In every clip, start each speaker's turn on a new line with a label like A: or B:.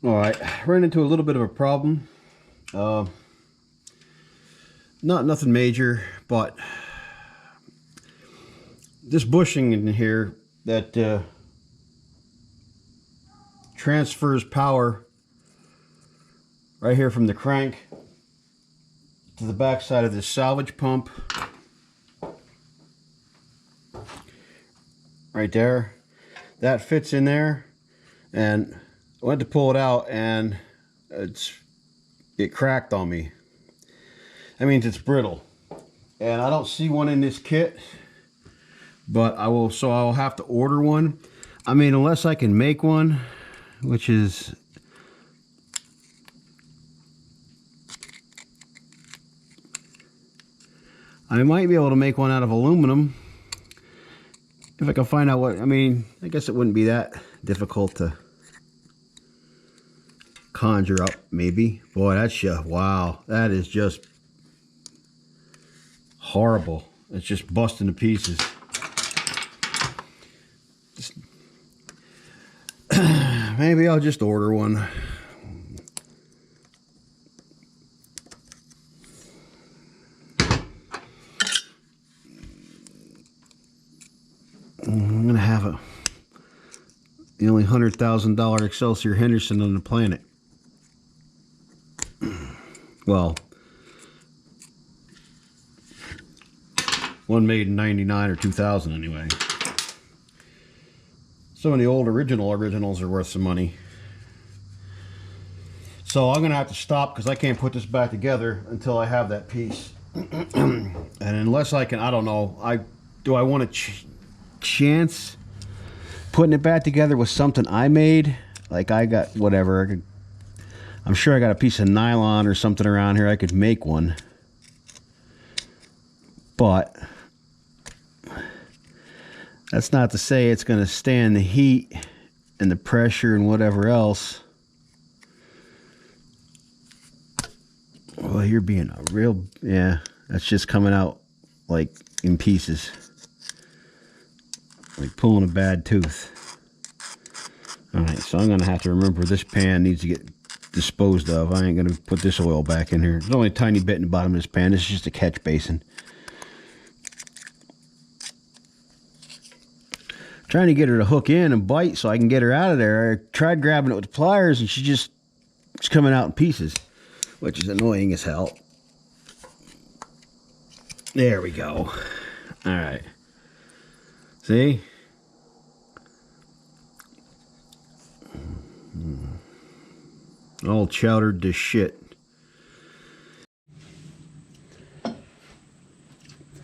A: All right, ran into a little bit of a problem. Uh, nothing major, but this bushing in here that transfers power right here from the crank to the back side of this salvage pump right there. That fits in there, and I went to pull it out and it cracked on me. That means it's brittle, and I don't see one in this kit, but I'll have to order one. I mean, unless I can make one, which is I might be able to make one out of aluminum if I can find out what. I mean, I guess it wouldn't be that difficult to conjure up, maybe. Boy, that's just, wow, that is just horrible. It's just busting to pieces. Maybe I'll just order one. I'm gonna have the only $100,000 Excelsior Henderson on the planet. Well, one made in '99 or 2000 anyway. Some of the old originals are worth some money. So I'm gonna have to stop because I can't put this back together until I have that piece. And unless I can, I don't know. Do I want to chance putting it back together with something I made? Like I got whatever. I'm sure I got a piece of nylon or something around here. I could make one, but that's not to say it's going to stand the heat and the pressure and whatever else. Well, you're being a real, yeah, that's just coming out like in pieces. Like pulling a bad tooth. Alright, so I'm going to have to remember this pan needs to get disposed of. I ain't going to put this oil back in here. There's only a tiny bit in the bottom of this pan. This is just a catch basin. Trying to get her to hook in and bite so I can get her out of there. I tried grabbing it with the pliers and she's coming out in pieces, which is annoying as hell. There we go. Alright. See? All chowdered to shit.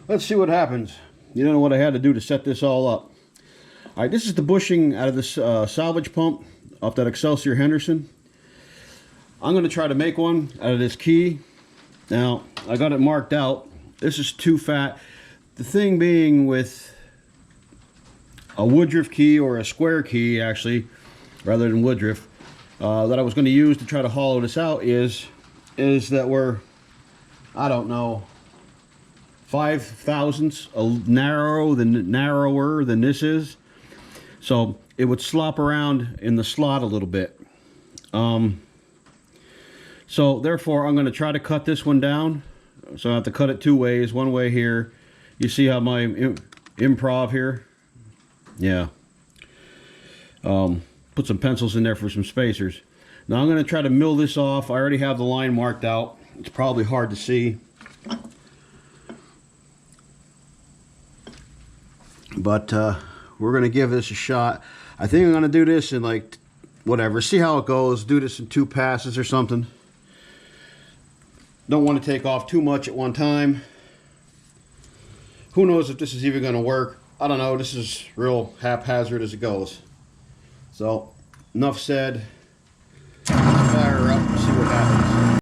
A: Let's see what happens. You don't know what I had to do to set this all up. Alright, this is the bushing out of this salvage pump off that Excelsior Henderson. I'm going to try to make one out of this key. Now, I got it marked out. This is too fat. The thing being with a woodruff key, or a square key actually, rather than woodruff, that I was going to use to try to hollow this out is that we're, I don't know, 5 thousandths narrower than this is. So it would slop around in the slot a little bit. So therefore I'm going to try to cut this one down. So I have to cut it two ways. One way here. You see how my improv here? Yeah. Put some pencils in there for some spacers. Now I'm going to try to mill this off. I already have the line marked out. It's probably hard to see, but we're going to give this a shot. I think I'm going to do this in like whatever, see how it goes. Do this in 2 passes or something. Don't want to take off too much at one time. Who knows if this is even going to work. I don't know. This is real haphazard as it goes. So, enough said. Fire her up and see what happens.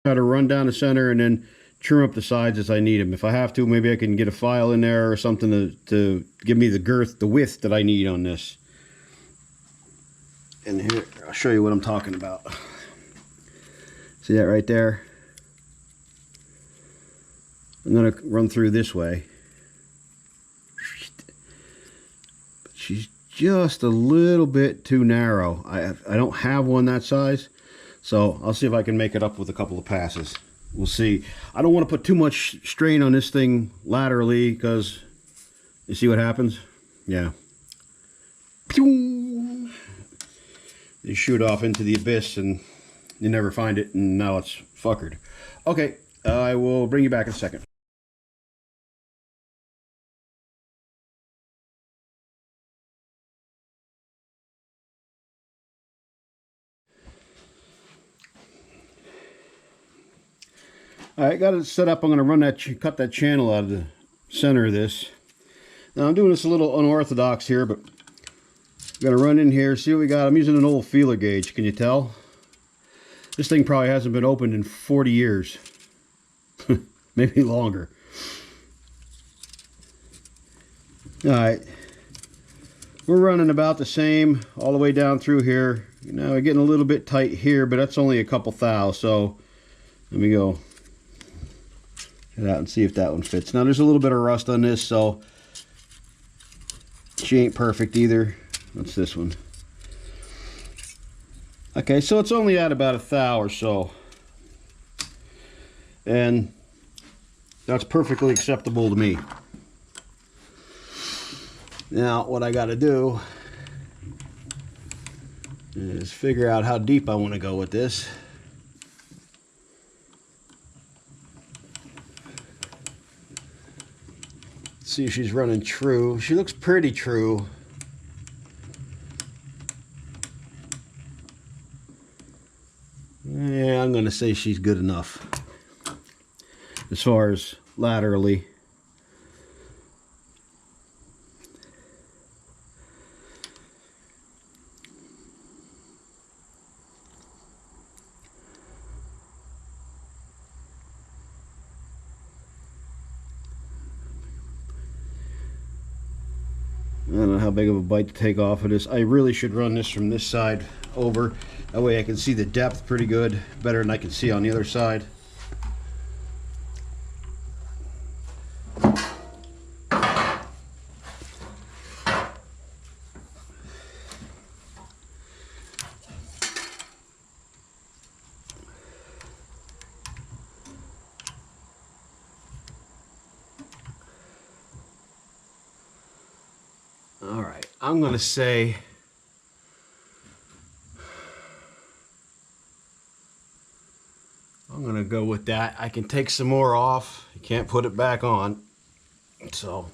A: Try to run down the center and then trim up the sides as I need them. If I have to, maybe I can get a file in there or something to give me the girth, the width that I need on this. And here, I'll show you what I'm talking about. See that right there? I'm going to run through this way. she's just a little bit too narrow. I don't have one that size, so I'll see if I can make it up with a couple of passes. We'll see. I don't want to put too much strain on this thing laterally, because you see what happens? Yeah. Pew! You shoot off into the abyss and you never find it, and now it's fuckered. Okay, I will bring you back in a second. Alright, got it set up. I'm going to run that, cut that channel out of the center of this. Now I'm doing this a little unorthodox here, but I'm going to run in here, see what we got. I'm using an old feeler gauge, can you tell? This thing probably hasn't been opened in 40 years. Maybe longer. Alright. We're running about the same all the way down through here. Now we're getting a little bit tight here, but that's only a couple thou, so let me go it out and see if that one fits. Now there's a little bit of rust on this, so she ain't perfect either. What's this one? Okay, so it's only at about a thou or so, and that's perfectly acceptable to me. Now what I got to do is figure out how deep I want to go with this. See if she's running true. She looks pretty true. Yeah, I'm going to say she's good enough as far as laterally. I don't know how big of a bite to take off of this. I really should run this from this side over. That way I can see the depth pretty good, better than I can see on the other side. All right, I'm gonna say I'm gonna go with that. I can take some more off. You can't put it back on. So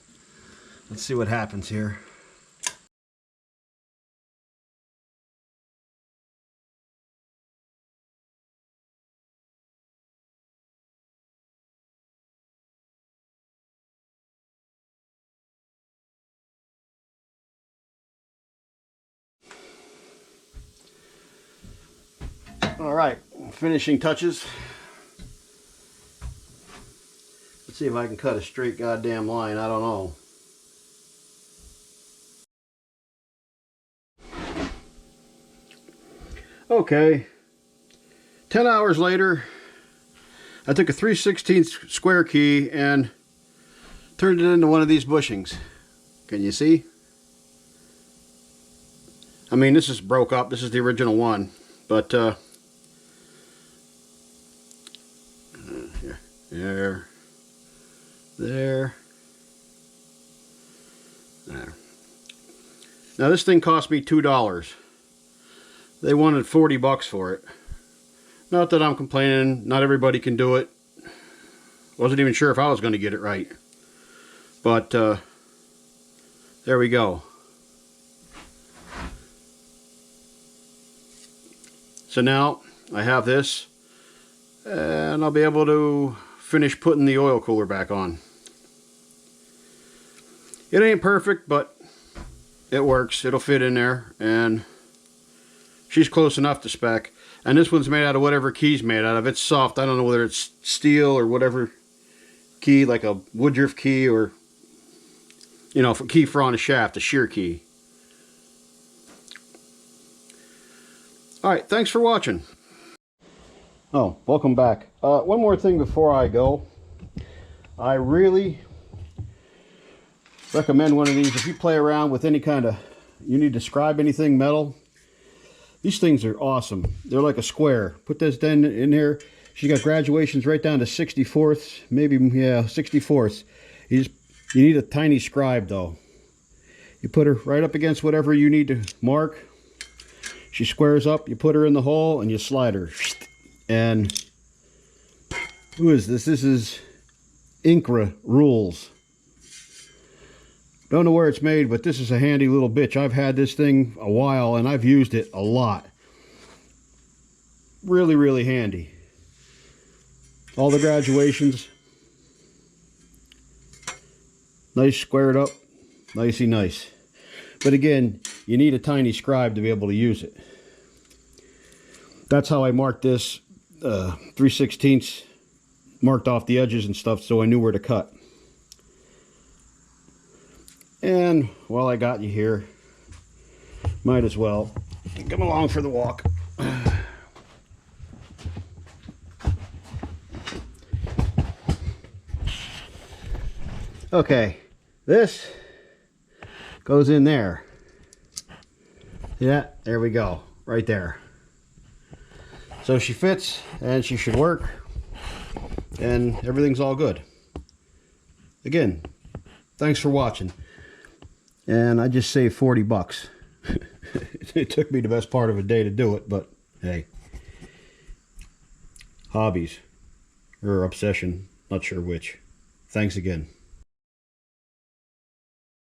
A: let's see what happens here. All right, finishing touches. Let's see if I can cut a straight goddamn line. I don't know. Okay, 10 hours later, I took a 3/16 square key and turned it into one of these bushings. Can you see? I mean, this is broke up. This is the original one, but there. Now this thing cost me $2. They wanted 40 bucks for it. Not that I'm complaining. Not everybody can do it. Wasn't even sure if I was going to get it right. But there we go. So now I have this, and I'll be able to finish putting the oil cooler back on. It ain't perfect, but it works. It'll fit in there, and she's close enough to spec. And this one's made out of whatever key's made out of. It's soft. I don't know whether it's steel or whatever key, like a Woodruff key, or, you know, for key for on a shaft, a shear key. Alright, thanks for watching. Oh, welcome back. One more thing before I go. I really recommend one of these. If you play around with any kind of, you need to scribe anything metal, these things are awesome. They're like a square. Put this then in here. She's got graduations right down to 64ths, maybe, yeah, 64ths. You need a tiny scribe though. You put her right up against whatever you need to mark. She squares up, you put her in the hole, and you slide her. And who is this? This is Incra Rules. Don't know where it's made, but this is a handy little bitch. I've had this thing a while, and I've used it a lot. Really, really handy. All the graduations. Nice squared up. Nicey nice. But again, you need a tiny scribe to be able to use it. That's how I marked this 3/16, marked off the edges and stuff so I knew where to cut. And while I got you here, might as well come along for the walk. Okay, this goes in there. See that? There we go, right there. So she fits and she should work and everything's all good. Again, thanks for watching. And I just saved 40 bucks. It took me the best part of a day to do it, but hey. Hobbies or obsession, not sure which. Thanks again.